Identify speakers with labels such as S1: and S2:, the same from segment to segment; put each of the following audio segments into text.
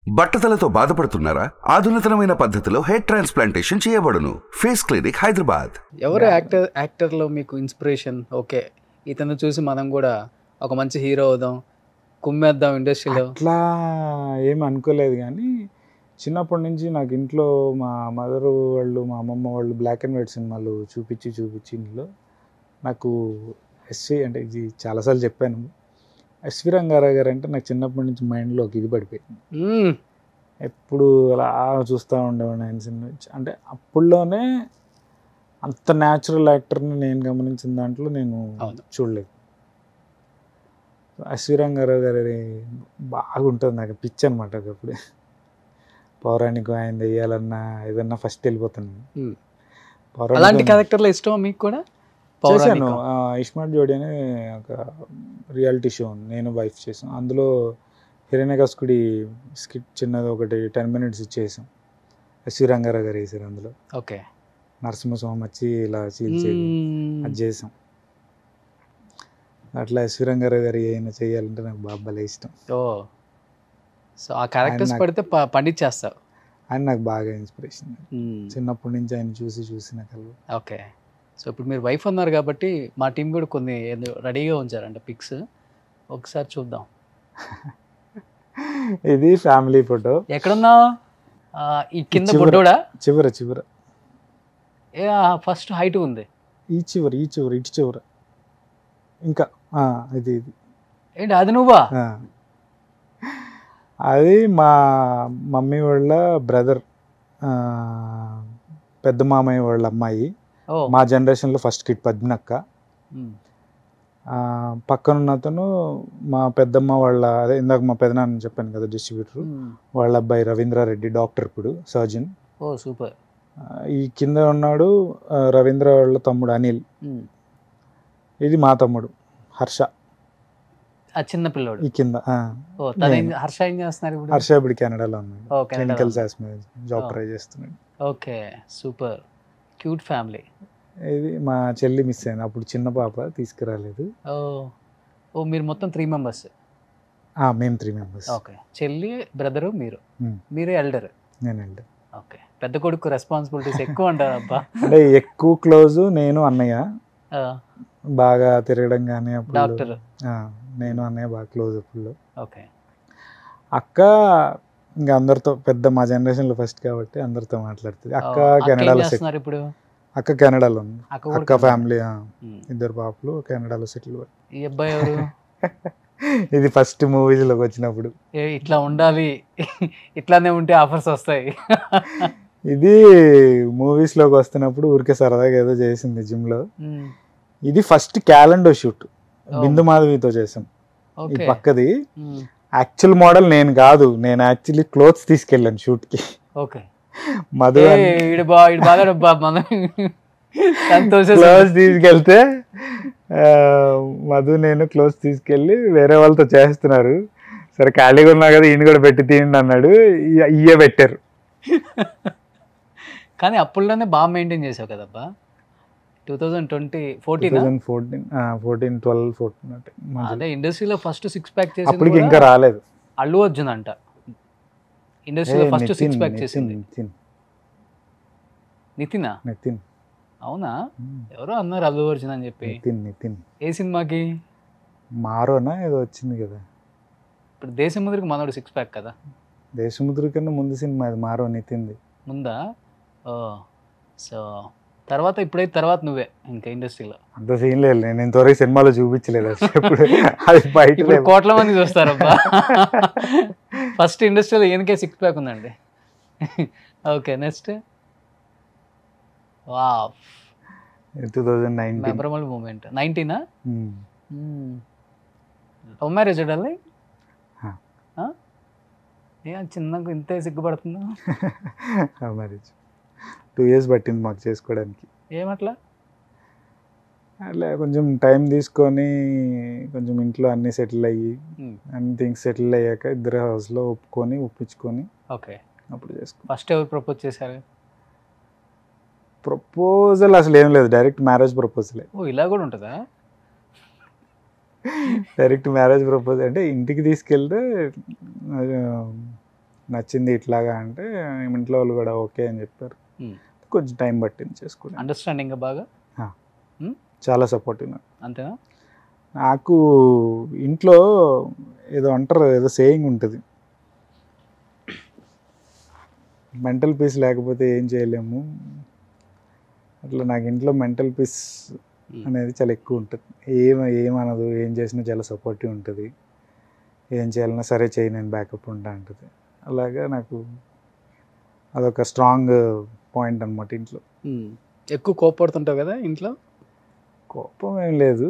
S1: బట్టతలతో బాధపడుతున్నారా? ఆధునితనమైన పద్ధతిలో hair transplantation చేయబడును. Face clinic, Hyderabad.
S2: ఎవరు యాక్టర్లో మీకు ఇన్స్పిరేషన్? ఓకే, ఇతను చూసి మనం కూడా ఒక మంచి హీరో అవుదాం, కుమ్మేద్దాం ఇండస్ట్రీలో.
S3: అట్లా ఏం అనుకోలేదు, కానీ చిన్నప్పటి నుంచి నాకు ఇంట్లో మా మదరు వాళ్ళు, మా అమ్మమ్మ వాళ్ళు బ్లాక్ అండ్ వైట్ సినిమాలు చూపించి ఇంట్లో నాకు ఎస్వి అంటే ఇది చాలాసార్లు చెప్పాను, ఎస్వి రంగారావు గారు అంటే నాకు చిన్నప్పటి నుంచి మైండ్లో ఒక ఇది పడిపోయింది. ఎప్పుడు అలా చూస్తూ ఉండేవాడిని ఆయన సినిమా. అంటే అప్పుడులోనే అంత న్యాచురల్ యాక్టర్ని నేను గమనించిన దాంట్లో నేను చూడలేదు. ఎస్వి రంగారావు గారి బాగుంటుంది, నాకు పిచ్చి అనమాట. ఒకప్పుడు పౌరాణికం ఆయన వేయాలన్నా ఏదన్నా ఫస్ట్ వెళ్ళిపోతాను.
S2: అలాంటి క్యారెక్టర్లో ఇష్టం మీకు కూడా?
S3: చేశాను. ఇస్మార్ట్ జోడి అనే ఒక రియాలిటీ షో నేను వైఫ్ చేసాను. అందులో హిరణ్యకశిపుడి స్కిట్ చిన్నది ఒకటి 10 minutes ఇచ్చేసాం. ఎస్వి రంగారావు గారు వేసారు అందులో.
S2: ఓకే,
S3: నరసింహస్వామి వచ్చి ఇలా చీల్చేది అది చేసాం. అట్లా ఎస్వి రంగారావు గారు ఏమైనా చేయాలంటే నాకు బాగా ఇష్టం.
S2: సో ఆ క్యారెక్టర్స్ పడితే పండించేస్తావు.
S3: ఆయన నాకు బాగా ఇన్స్పిరేషన్. చిన్నప్పటి నుంచి ఆయన చూసి నాకు.
S2: ఓకే, సో ఇప్పుడు మీరు వైఫ్ అన్నారు కాబట్టి మా టీం కూడా కొన్ని రెడీగా ఉంచారంట పిక్స్, ఒకసారి చూద్దాం.
S3: ఇది ఫ్యామిలీ ఫోటో.
S2: ఎక్కడున్నావు? ఈ కింద బొడ్డోడా?
S3: చివర
S2: ఫస్ట్ హైట్ ఉంది.
S3: ఈ చివర ఇటు చివర ఇంకా ఇది
S2: ఏంటి అది నువ్వా?
S3: అది మా మమ్మీ వాళ్ళ బ్రదర్, పెద్ద మామయ్య వాళ్ళ అమ్మాయి. మా జనరేషన్లో ఫస్ట్ కిడ్ పద్మినక్క. పక్కనున్న అతను మా పెద్దమ్మ వాళ్ళ, అదే ఇందాక మా పెదనాన్న చెప్పాను కదా డిస్ట్రిబ్యూటర్, వాళ్ళ అబ్బాయి రవీంద్రారెడ్డి, డాక్టర్, ఇప్పుడు సర్జన్.
S2: సూపర్.
S3: ఈ కింద ఉన్నాడు రవీంద్ర వాళ్ళ తమ్ముడు అనిల్. ఇది మా తమ్ముడు హర్ష,
S2: చిన్న పిల్లోడు.
S3: ఈ కింద
S2: హర్ష ఏం చేస్తున్నారు ఇప్పుడు?
S3: హర్ష ఇప్పుడు కెనడాలో ఉన్నాడు, క్లినికల్ జాబ్ ట్రై చేస్తున్నాడు.
S2: Okay, super, cute family.
S3: ఇది మా చెల్లి మిస్ అయింది అప్పుడు, చిన్న పాప తీసుకురాలేదు.
S2: మీరు మొత్తం 3 members?
S3: మేము 3 members.
S2: ఓకే, చెల్లి, బ్రదరు, మీరే ఎల్డర్?
S3: నేను ఎల్డర్.
S2: ఓకే, పెద్ద కొడుకు రెస్పాన్సిబిలిటీస్ ఎక్కువ అంటారు అబ్బా.
S3: అంటే ఎక్కువ క్లోజ్ నేను, అన్నయ్య బాగా తిరగడం కానీ అప్పుడు.
S2: డాక్టర్
S3: నేను అన్నయ్య బాగా క్లోజ్ అప్పుడు.
S2: ఓకే,
S3: అక్క ఇంకా అందరితో పెద్ద, మా జనరేషన్లో ఫస్ట్ కాబట్టి అందరితో మాట్లాడుతుంది. అక్క కెనడాలో
S2: ఇప్పుడు.
S3: అక్క కెనడాలో ఉంది. అక్క ఫ్యామిలీ 2 పాపలు కెనడాలో సెటిల్.
S2: ఈ అబ్బాయి ఎవరు?
S3: ఇది ఫస్ట్ మూవీస్లోకి వచ్చినప్పుడు
S2: ఇట్లా ఉండాలి, ఇట్లానే ఉంటే ఆఫర్స్ వస్తాయి.
S3: ఇది మూవీస్లోకి వస్తున్నప్పుడు ఊరికే సరదాగా ఏదో చేసింది జిమ్లో. ఇది ఫస్ట్ క్యాలెండర్ షూట్ బిందు మాధవితో చేసాం. ఈ పక్కది యాక్చువల్ మోడల్ నేను కాదు, నేను యాక్చువల్లీ క్లోత్స్ తీసుకెళ్ళాను షూట్కి.
S2: ఓకే,
S3: మధు క్లోజ్ తీసుకెళ్తే మధు నేను క్లోజ్ తీసుకెళ్ళి వేరే వాళ్ళతో చేస్తున్నారు. సరే ఖాళీగా ఉన్నా కదా ఈయన కూడా పెట్టి తీయండి అన్నాడు, ఇయ్య పెట్టారు.
S2: కానీ అప్పుల్లోనే బాగా మెయింటైన్ చేసావు కదబ్బా. 2014 అదే ఇండస్ట్రీలో ఫస్ట్ 6 pack చేసి
S3: అప్పటికి ఇంకా రాలేదు.
S2: అల్లు అర్జున్ అంట ఇండస్ట్రీలో ఫస్ట్ 6 pack చేసింది. నితిన్? అవునా? ఎవరో అన్నారు అల్లు అర్జున్ అని చెప్పి.
S3: నితిన్
S2: ఏ సినిమాకి?
S3: మారోనా ఏదో వచ్చింది కదా.
S2: ఇప్పుడు దేశముద్రికి మనోడు 6 pack కదా.
S3: దేశముద్రి కన్నా ముందు సినిమా అది మారో, నితిన్ది
S2: ముందా? సో తర్వాత ఇప్పుడైతే తర్వాత నువ్వే ఇంకా ఇండస్ట్రీలో.
S3: అంత సీన్ లేదు, నేను ఇంతవరకు సినిమాలో చూపించలేదు. అది బయట
S2: కోట్ల మంది చూస్తారబ్బా. ఫస్ట్ ఇండస్ట్రీలో ఈయనకే 6 pack ఉందండి. Okay, next. Wow,
S3: 2019
S2: memorable moment. 19 love marriage అడాలి. చిన్నగా ఇంతే సిగ్గుపడుతుందా?
S3: మ్యారేజ్ 2 years పట్టింది మాకు చేసుకోవడానికి.
S2: ఏమట్లా?
S3: అట్లా కొంచెం టైం తీసుకొని కొంచెం ఇంట్లో అన్నీ సెటిల్ అయ్యి అన్ని థింగ్స్ సెటిల్ అయ్యాక ఇద్దరు హౌస్లో ఒప్పించుకొని
S2: ఓకే
S3: అప్పుడు చేసుకో.
S2: ఫస్ట్ ఎవరు ప్రపోజ్ చేశారు?
S3: ప్రపోజల్ అసలు ఏం లేదు, డైరెక్ట్ మ్యారేజ్ ప్రపోజలే.
S2: ఇలా కూడా ఉంటుందా?
S3: డైరెక్ట్ మ్యారేజ్ ప్రపోజ్ అంటే ఇంటికి తీసుకెళ్తే నచ్చింది ఇట్లాగా అంటే ఇంట్లో వాళ్ళు కూడా ఓకే అని చెప్పారు. కొంచెం టైం పట్టింది చేసుకుని.
S2: అండర్స్టాండింగ్ బాగా
S3: చాలా సపోర్టివ్.
S2: అంతేనా?
S3: నాకు ఇంట్లో ఏదో అంటారు, ఏదో సేయింగ్ ఉంటుంది, మెంటల్ పీస్ లేకపోతే ఏం చేయలేము. అట్లా నాకు ఇంట్లో మెంటల్ పీస్ అనేది చాలా ఎక్కువ ఉంటుంది. ఏమనదు, ఏం చేసినా చాలా సపోర్టివ్ ఉంటుంది. ఏం చేయాలన్నా సరే చేయి, నేను బ్యాకప్ ఉంటా అంటుంది. అలాగా నాకు అదొక స్ట్రాంగ్ పాయింట్ అనమాట ఇంట్లో.
S2: ఎక్కువ కోపడుతుంటావు కదా ఇంట్లో?
S3: కోపం ఏం లేదు,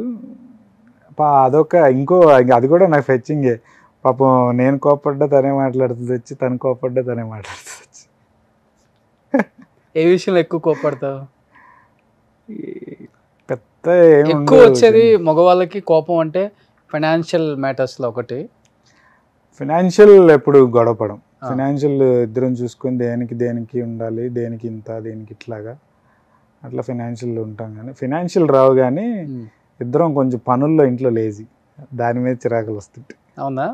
S3: అదొక అది కూడా నాకు ఫెచ్చింగే. పాపం నేను కోపడ్డా తనే మాట్లాడుతుంది వచ్చి, తను కోపడ్డా తనే మాట్లాడుతుంది వచ్చి.
S2: ఏ విషయంలో ఎక్కువ కోపడతావు?
S3: పెద్ద
S2: ఎక్కువ వచ్చేది మగవాళ్ళకి కోపం అంటే ఫైనాన్షియల్ మ్యాటర్స్లో ఒకటి.
S3: ఫైనాన్షియల్ ఎప్పుడు గొడవపడం, ఫైనాన్షియల్ ఇద్దరం చూసుకొని దేనికి ఉండాలి, దేనికి ఇంత, దేనికి ఇట్లాగా అట్లా ఫైనాన్షియల్ ఉంటాం. కానీ ఫైనాన్షియల్ రావు, కానీ ఇద్దరం కొంచెం పనుల్లో ఇంట్లో లేజీ, దాని మీద చిరాకులు వస్తుంటాయి.
S2: అవునా?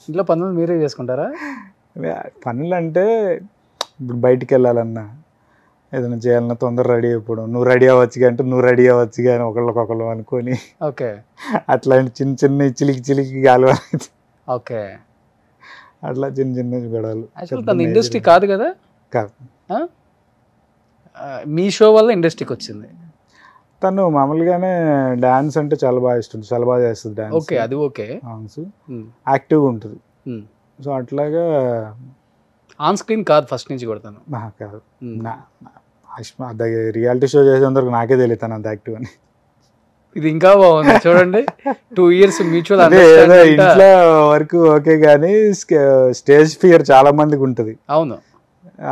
S2: ఇంట్లో పనులు మీరే చేసుకుంటారా?
S3: పనులు అంటే ఇప్పుడు బయటికి వెళ్ళాలన్నా, ఏదైనా చేయాలన్నా తొందర రెడీ అయిపోవడం, నువ్వు రెడీ అవ్వచ్చు అంటే నువ్వు రెడీ అవ్వచ్చు కానీ ఒకళ్ళకొకళ్ళు అనుకొని,
S2: ఓకే,
S3: అట్లాంటి చిన్న చిలికి గాలి.
S2: ఓకే,
S3: అట్లా చిన్న గొడవలు.
S2: తన ఇండస్ట్రీ కాదు కదా?
S3: కాదు,
S2: మీ షో వల్ల ఇండస్ట్రీకి వచ్చింది.
S3: తను మామూలుగానే డాన్స్ అంటే చాలా బాగా ఇష్టం, చాలా బాగా చేస్తుంది డాన్స్.
S2: ఓకే, అది ఓకే.
S3: సాంగ్స్ యాక్టివ్గా ఉంటుంది. సో అట్లాగా
S2: ఆన్ స్క్రీన్ కాదు, ఫస్ట్ నుంచి కొడతాను.
S3: కాదు, రియాలిటీ షో చేసేందుకు నాకే తెలియదు తను అంత యాక్టివ్ అని.
S2: ఇది ఇంకా బాగుంది చూడండి. 2 years మ్యూచువల్
S3: ఇంట్లో వరకు ఓకే, కానీ స్టేజ్ ఫియర్ చాలా మందికి ఉంటుంది.
S2: అవును,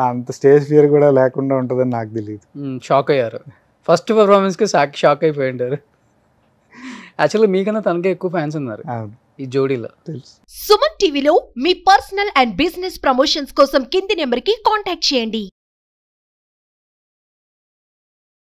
S3: అంత స్టేజ్ ఫియర్ కూడా లేకుండా ఉంటుందని నాకు తెలియదు.
S2: షాక్ అయ్యారు ఫస్ట్ పర్ఫార్మెన్స్కి, షాక్ అయిపోయి ఉంటారు. యాక్చువల్లీ మీకన్నా తనకే ఎక్కువ ఫ్యాన్స్ ఉన్నారు ఈ జోడీలో.
S4: సుమన్ టీవీలో మీ పర్సనల్ అండ్ బిజినెస్ ప్రమోషన్స్ కోసం కింది నెంబర్కి కాంటాక్ట్ చేయండి.